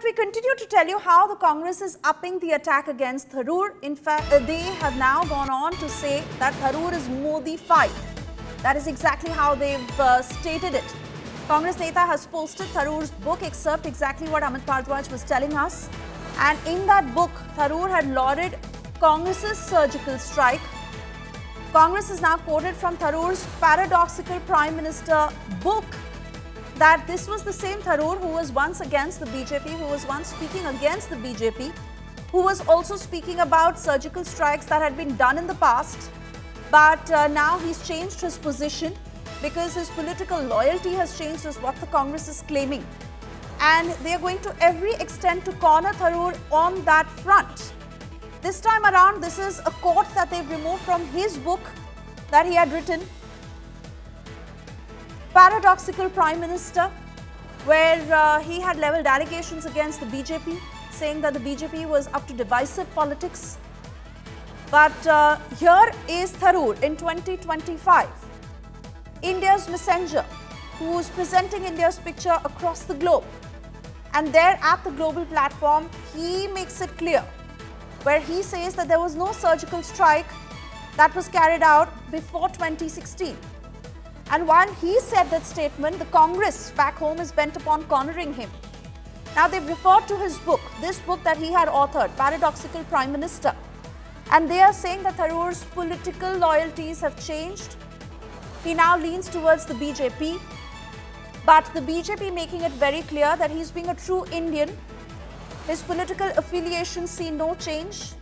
we continue to tell you how the Congress is upping the attack against Tharoor. In fact, they have now gone on to say that Tharoor is Modi-fied. That is exactly how they've stated it. Congress Neta has posted Tharoor's book excerpt, exactly what Amit Bharadwaj was telling us. And in that book, Tharoor had lauded Congress's surgical strike. Congress is now quoted from Tharoor's paradoxical Prime Minister book that this was the same Tharoor who was once against the BJP, who was once speaking against the BJP, who was also speaking about surgical strikes that had been done in the past. But now he's changed his position because his political loyalty has changed, is what the Congress is claiming. And they are going to every extent to corner Tharoor on that front. This time around, this is a quote that they've removed from his book that he had written, Paradoxical Prime Minister, where he had levelled allegations against the BJP, saying that the BJP was up to divisive politics. But here is Tharoor in 2025, India's messenger, who is presenting India's picture across the globe. And there at the global platform, he makes it clear, where he says that there was no surgical strike that was carried out before 2016. And while he said that statement, the Congress back home is bent upon cornering him. Now they've referred to his book, this book that he had authored, Paradoxical Prime Minister. And they are saying that Tharoor's political loyalties have changed. He now leans towards the BJP. But the BJP making it very clear that he's being a true Indian. His political affiliations see no change.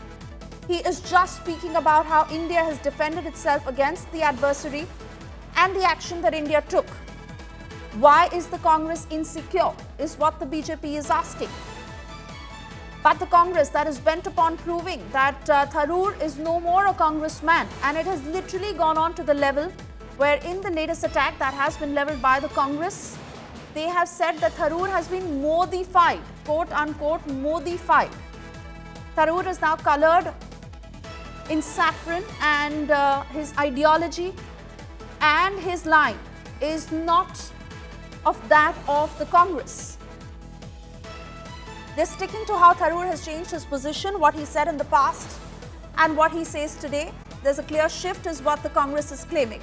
He is just speaking about how India has defended itself against the adversary and the action that India took. Why is the Congress insecure, is what the BJP is asking. But the Congress that is bent upon proving that Tharoor is no more a congressman, and it has literally gone on to the level where in the latest attack that has been levelled by the Congress, they have said that Tharoor has been Modi-fied, quote unquote Modi-fied. Tharoor is now coloured in saffron, and his ideology and his line is not of that of the Congress. They're sticking to how Tharoor has changed his position, what he said in the past and what he says today. There's a clear shift is what the Congress is claiming.